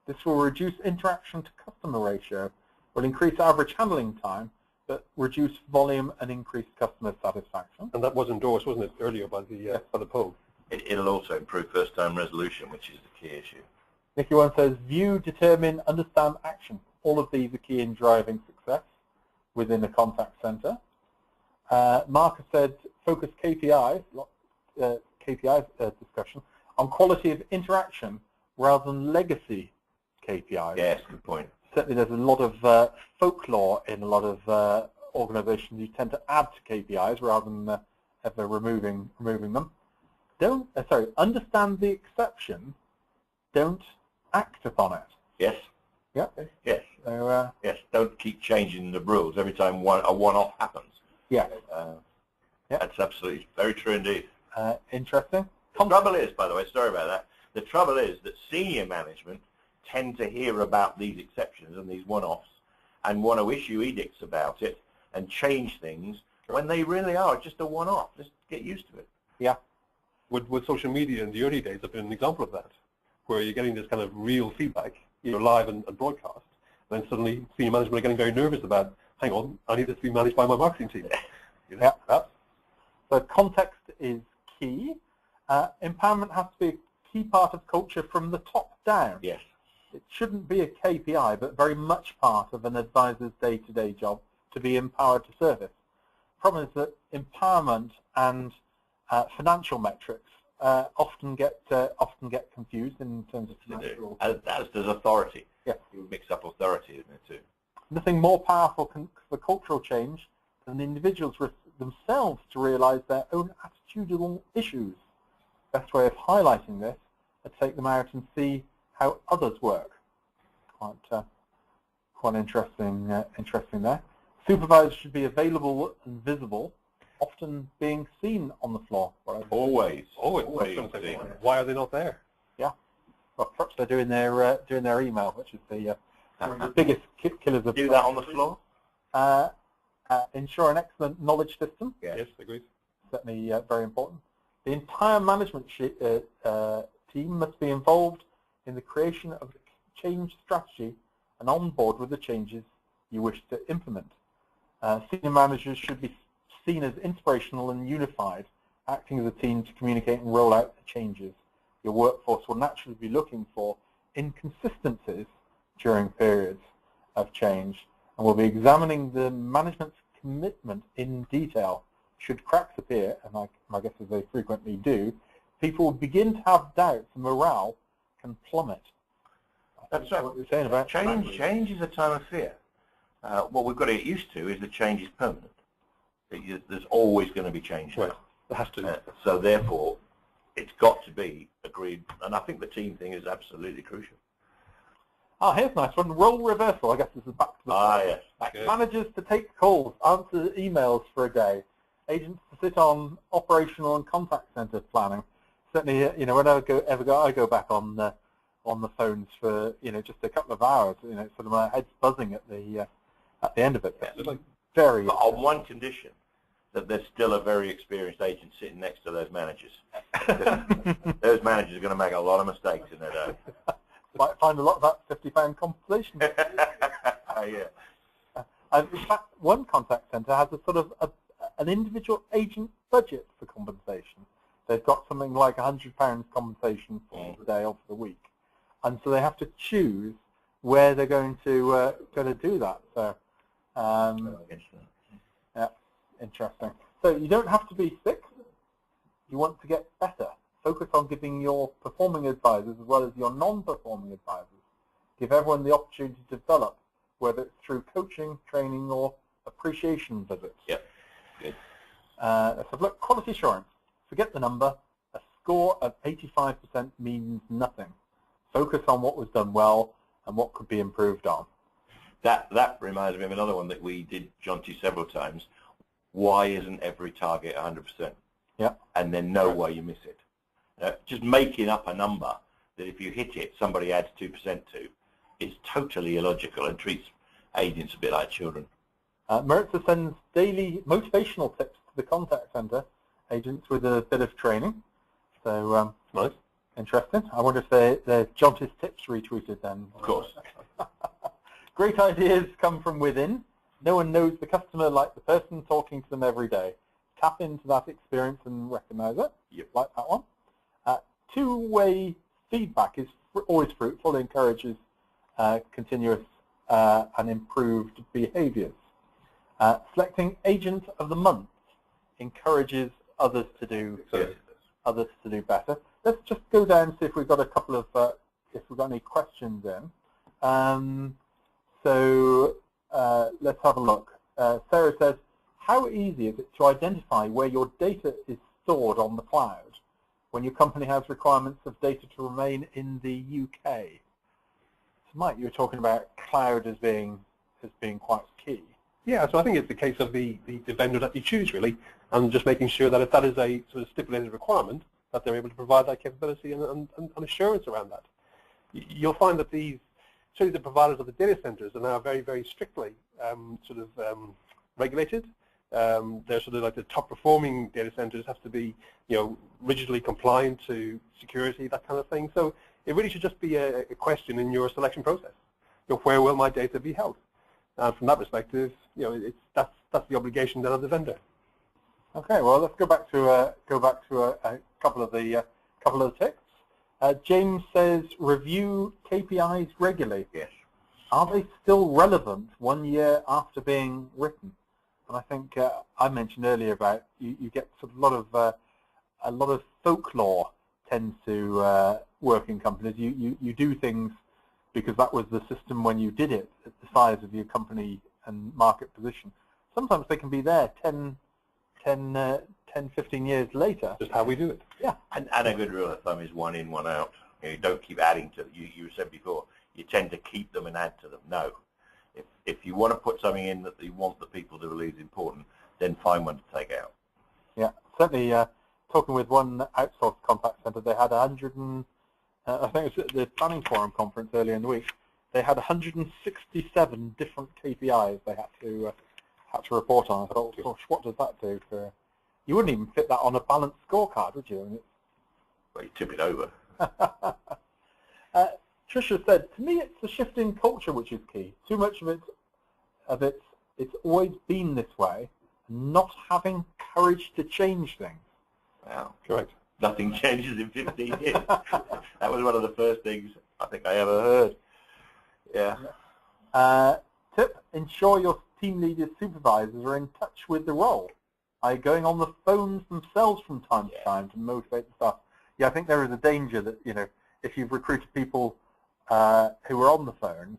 This will reduce interaction to customer ratio, will increase average handling time, but reduce volume and increase customer satisfaction. And that was endorsed, wasn't it, earlier by the poll? It'll also improve first-time resolution, which is the key issue. Nikki One says, view, determine, understand, action. All of these are key in driving success within a contact center. Mark has said, focus KPIs, discussion, on quality of interaction rather than legacy KPIs. Yes, good point. Certainly there's a lot of folklore in a lot of organizations. You tend to add to KPIs rather than ever removing them. Understand the exception, don't act upon it. Yes. Yeah. Yes. So, yes. Don't keep changing the rules every time a one-off happens. Yeah. That's absolutely very true indeed. Interesting. The trouble is, by the way, sorry about that. The trouble is that senior management tend to hear about these exceptions and these one-offs and want to issue edicts about it and change things when they really are just a one-off. Just get used to it. Yeah. Would social media in the early days have been an example of that, where you're getting this kind of real feedback, live and broadcast, and then suddenly senior management are getting very nervous about, hang on, I need this to be managed by my marketing team. Yeah. So context is key. Empowerment has to be a key part of culture from the top down. Yes. It shouldn't be a KPI, but very much part of an advisor's day-to-day job to be empowered to service. The problem is that empowerment and financial metrics often get confused in terms of financial. As does authority. Yeah. You mix up authority, isn't it, too? Nothing more powerful for cultural change than individuals themselves to realize their own attitudinal issues. Best way of highlighting this is to take them out and see how others work. Quite interesting there. Supervisors should be available and visible, often being seen on the floor. Always. Why are they not there? Yeah. Well, perhaps they're doing their email, which is the biggest killers of. Do that on the floor. Ensure an excellent knowledge system. Yes, agreed. Certainly very important. The entire management team must be involved in the creation of a change strategy and on board with the changes you wish to implement. Senior managers should be seen as inspirational and unified, acting as a team to communicate and roll out the changes. Your workforce will naturally be looking for inconsistencies during periods of change, and will be examining the management's commitment in detail. Should cracks appear, and my guess is they frequently do, people will begin to have doubts and morale can plummet. That's right. What you're saying about change is a time of fear. What we've got to get used to is that change is permanent. There's always going to be change. Right. It has to. So therefore, it's got to be agreed, and I think the team thing is absolutely crucial. Ah, here's a nice one. Role reversal. I guess this is back to the Yes. Managers to take calls, answer emails for a day. Agents to sit on operational and contact center planning. Certainly, you know, when I go back on the phones for, you know, just a couple of hours. You know, sort of my head's buzzing at the end of it. Yeah. Like very. But on one condition, that there's still a very experienced agent sitting next to those managers. Those managers are going to make a lot of mistakes in their day. Might find a lot of that £50 compensation. Yeah. In fact, one contact centre has a sort of an individual agent budget for compensation. They've got something like £100 compensation for the day or for the week, and so they have to choose where they're going to do that. So, yeah, interesting. So you don't have to be sick. You want to get better. Focus on giving your performing advisors as well as your non-performing advisors. Give everyone the opportunity to develop, whether it's through coaching, training, or appreciation visits. Yep. Good. Let's have a look. Quality assurance. Forget the number. A score of 85% means nothing. Focus on what was done well and what could be improved on. That reminds me of another one that we did, Jonty, several times. Why isn't every target 100%? Yeah. And then know why you miss it. Just making up a number that if you hit it, somebody adds 2% to, is totally illogical and treats agents a bit like children. Maritza sends daily motivational tips to the contact centre agents with a bit of training. So nice. Interesting. I wonder if they're Jonty's tips retweeted then. Of course. Great ideas come from within. No one knows the customer like the person talking to them every day. Tap into that experience and recognise it. Yep. Like that one. Two-way feedback is always fruitful. It encourages continuous and improved behaviours. Selecting agent of the month encourages others to do better. Let's just go down and see if we've got a couple of if we've got any questions in. Let's have a look. Sarah says, how easy is it to identify where your data is stored on the cloud when your company has requirements of data to remain in the UK? So Mike, you were talking about cloud as being quite key. Yeah, so I think it's the case of the vendor that you choose, really, and just making sure that if that is a sort of stipulated requirement, that they're able to provide that capability and assurance around that. You'll find that certainly the providers of the data centers are now very, very strictly regulated. They're sort of like the top performing data centers have to be, rigidly compliant to security, that kind of thing. So it really should just be a question in your selection process. Where will my data be held? And from that perspective, that's the obligation then of the vendor. Okay, well, let's go back to a couple of the ticks. James says, review KPIs regularly. Yes. Are they still relevant 1 year after being written? And I think I mentioned earlier about you get sort of a lot of folklore tends to work in companies. You do things because that was the system when you did it at the size of your company and market position. Sometimes they can be there 10, 15 years later. Just how we do it. Yeah. And a good rule of thumb is one in, one out. You don't keep adding to, you said before, you tend to keep them and add to them. No. If you want to put something in that you want the people to believe is important, then find one to take out. Yeah, certainly talking with one outsourced contact centre, they had 100 and, I think it was at the Planning Forum conference earlier in the week, they had 167 different KPIs they had to report on. I thought, oh, gosh, what does that do for... You wouldn't even fit that on a balanced scorecard, would you? I mean, Well, you tip it over. Tricia said, to me it's the shift in culture which is key. Too much of it's always been this way, and not having courage to change things. Wow. Correct. Nothing changes in 15 years. That was one of the first things I think I ever heard. Yeah. Tip, ensure your team leaders, supervisors are in touch with the role. Are you going on the phones themselves from time to time to motivate the staff? Yeah, I think there is a danger that, if you've recruited people who are on the phones,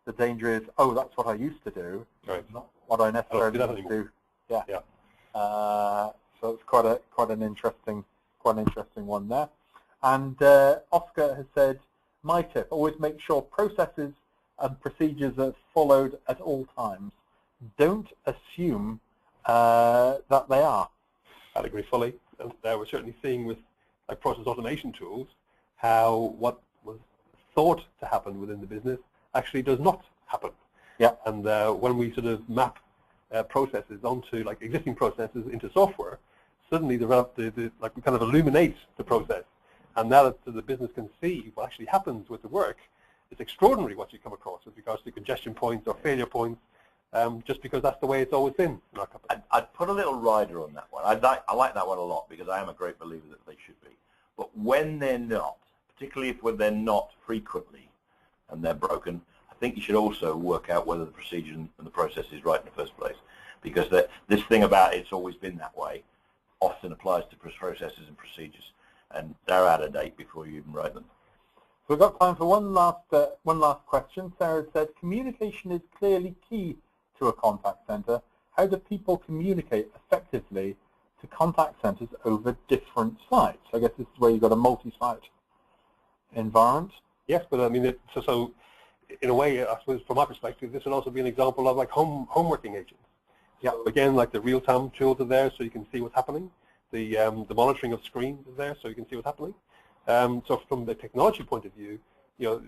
the danger is, oh, that's what I used to do, right. Not what I necessarily need to do. Yeah. So it's quite an interesting quite an interesting one there. And Oscar has said, my tip, always make sure processes and procedures are followed at all times. Don't assume that they are. I'd agree fully. And we're certainly seeing with like process automation tools how what was thought to happen within the business actually does not happen. Yeah. And when we sort of map processes onto like existing processes into software, suddenly like we kind of illuminate the process. And now that the business can see what actually happens with the work, it's extraordinary what you come across with regards to congestion points or failure points, just because that's the way it's always been in our company. I'd put a little rider on that one. I like that one a lot because I am a great believer that they should be. But when they're not, particularly if they're not frequently and they're broken, I think you should also work out whether the procedure and the process is right in the first place. Because this thing about it's always been that way often applies to processes and procedures, and they're out of date before you even write them. So we've got time for one last question. Sarah said, communication is clearly key to a contact center. How do people communicate effectively to contact centers over different sites? I guess this is where you've got a multi-site environment. Yes, but I mean, so in a way, I suppose from my perspective, this would also be an example of like home working agents. Yeah. So again, like the real-time tools are there, so you can see what's happening. The monitoring of screens is there, so you can see what's happening. So from the technology point of view, you know,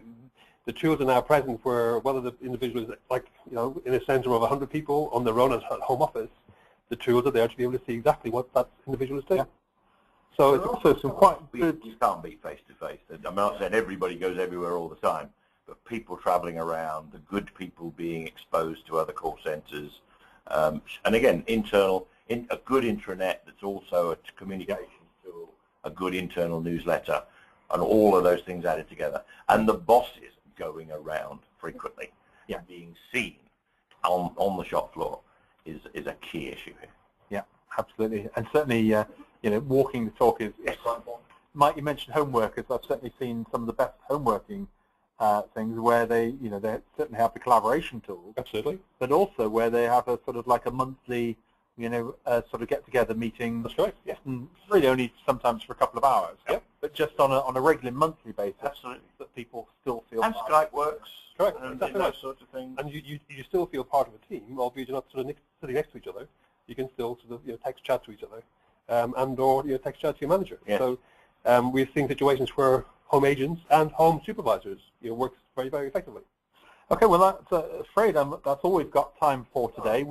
the tools are now present where whether the individual is like, you know, in a center of 100 people on their own at home office, the tools are there to be able to see exactly what that individual is doing. Yeah. So it's also some quite good. You can't beat face-to-face. I'm not saying everybody goes everywhere all the time, but people traveling around, the good people being exposed to other call centers, and again, a good intranet that's also a communication tool, a good internal newsletter, and all of those things added together. And the bosses going around frequently, being seen on the shop floor is a key issue here. Yeah, absolutely. And certainly, you know, walking the talk is quite important. Mike, you mentioned home workers. I've certainly seen some of the best home working things where they certainly have the collaboration tools. Absolutely. But also where they have a sort of like a monthly, sort of get-together meeting. That's right. Yeah. Really only sometimes for a couple of hours. Yep. But just on a regular monthly basis. Absolutely. That people still feel. And Skype works. Correct. And exactly those sorts of things. And you still feel part of a team, albeit you're not sort of sitting next to each other. You can still sort of text chat to each other, and or text chat to your manager. Yes. So we've seen situations where home agents and home supervisors work very, very effectively. Okay, well, that's afraid that's all we've got time for today.